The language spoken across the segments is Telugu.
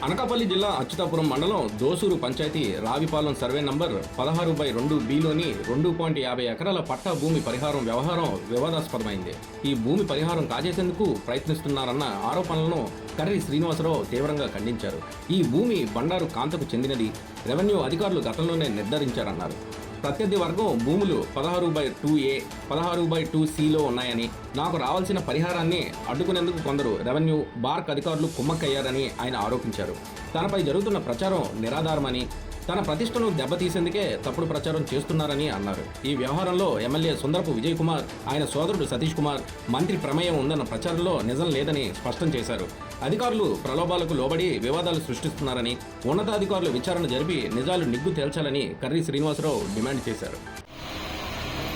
అనకాపల్లి జిల్లా అచ్యుతాపురం మండలం దోసూరు పంచాయతీ రావిపాలెం సర్వే నంబర్ 16/2 2.50 ఎకరాల పట్టా భూమి పరిహారం వ్యవహారం వివాదాస్పదమైంది. ఈ భూమి పరిహారం కాజేసేందుకు ప్రయత్నిస్తున్నారన్న ఆరోపణలను కర్రి శ్రీనివాసరావు తీవ్రంగా ఖండించారు. ఈ భూమి బండారు కాంతకు చెందినది, రెవెన్యూ అధికారులు గతంలోనే నిర్ధారించారన్నారు. ప్రత్యర్థి వర్గం భూములు 16/2A, 16/2Cలో ఉన్నాయని, నాకు రావాల్సిన పరిహారాన్ని అడ్డుకునేందుకు కొందరు రెవెన్యూ, బార్క్ అధికారులు కుమ్మక్కయ్యారని ఆయన ఆరోపించారు. తనపై జరుగుతున్న ప్రచారం నిరాధారమని, తన ప్రతిష్టను దెబ్బతీసేందుకే తప్పుడు ప్రచారం చేస్తున్నారని అన్నారు. ఈ వ్యవహారంలో ఎమ్మెల్యే సుందరపు విజయ్ కుమార్, ఆయన సోదరుడు సతీష్ కుమార్ మంత్రి ప్రమేయం ఉందన్న ప్రచారంలో నిజం లేదని స్పష్టం చేశారు. అధికారులు ప్రలోభాలకు లోబడి వివాదాలు సృష్టిస్తున్నారని, ఉన్నతాధికారులు విచారణ జరిపి నిజాలు నిగ్గు తేల్చాలని కర్రి శ్రీనివాసరావు డిమాండ్ చేశారు.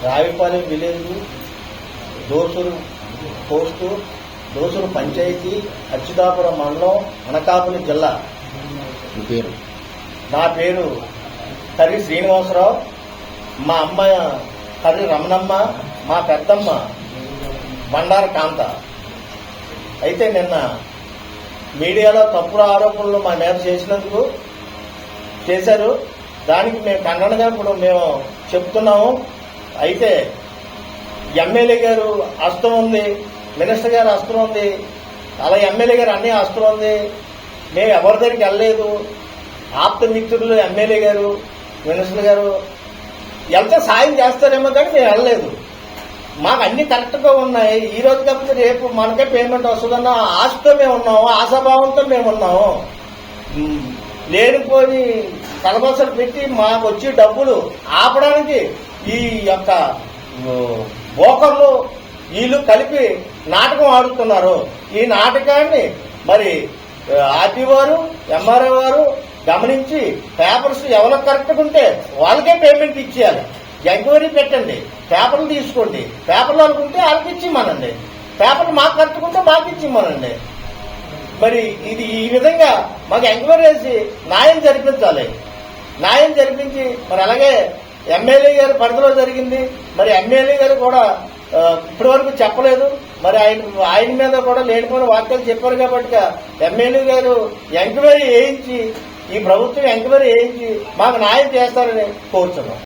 రావిపాలెం విలేజ్, దోసూరు పోస్టు, దోసూరు పంచాయతీ, అచ్యుతాపురం మండలం, అనకాపల్లి జిల్లా. నా పేరు కర్రి శ్రీనివాసరావు. మా అమ్మ కర్రి రమణమ్మ, మా పెద్దమ్మ బండారు కాంత. అయితే నిన్న మీడియాలో తప్పుడు ఆరోపణలు మా మీద చేశారు. దానికి మేము ఖండనగా ఇప్పుడు మేము చెప్తున్నాము. అయితే ఎమ్మెల్యే గారు హస్తం ఉంది, మినిస్టర్ గారు హస్తం ఉంది, అలా ఎమ్మెల్యే గారు అన్ని హస్తం ఉంది. మేము ఎవరి దగ్గరికి వెళ్ళలేదు. ఆప్త మిత్రులు ఎమ్మెల్యే గారు, మినిస్టర్ గారు ఎంత సాయం చేస్తారేమో కానీ మేము వెళ్ళలేదు. మాకు అన్ని కరెక్ట్గా ఉన్నాయి. ఈ రోజు కాకపోతే రేపు మనకే పేమెంట్ వస్తుందన్న ఆశతో మేము ఉన్నాము, ఆశాభావంతో మేము ఉన్నాము. లేనిపోయి కలబసలు పెట్టి మాకు వచ్చే డబ్బులు ఆపడానికి ఈ యొక్క బోకర్లు వీళ్ళు కలిపి నాటకం ఆడుతున్నారు. ఈ నాటకాన్ని మరి ఆర్టీ వారు, ఎంఆర్ఓ వారు గమనించి పేపర్స్ ఎవరికి కరెక్ట్గా ఉంటే వాళ్ళకే పేమెంట్ ఇచ్చేయాలి. ఎంక్వైరీ పెట్టండి, పేపర్లు తీసుకోండి, పేపర్లు వాళ్ళకు ఉంటే వాళ్ళకి ఇచ్చిమ్మనండి, పేపర్లు మాకు కరెక్ట్గా మాకు ఇచ్చిమ్మనండి. మరి ఇది ఈ విధంగా మాకు ఎంక్వైరీ చేసి న్యాయం జరిపించాలి. న్యాయం జరిపించి మరి అలాగే ఎమ్మెల్యే గారి పరిధిలో జరిగింది. మరి ఎమ్మెల్యే గారు కూడా ఇప్పటి వరకు చెప్పలేదు. మరి ఆయన మీద కూడా లేనిపోయిన వాక్యాలు చెప్పారు కాబట్టి ఎమ్మెల్యే గారు ఎంక్వైరీ చేయించి, ఈ ప్రభుత్వం ఎంక్వైరీ చేయించి మాకు న్యాయం చేస్తారని కోరుతున్నాం.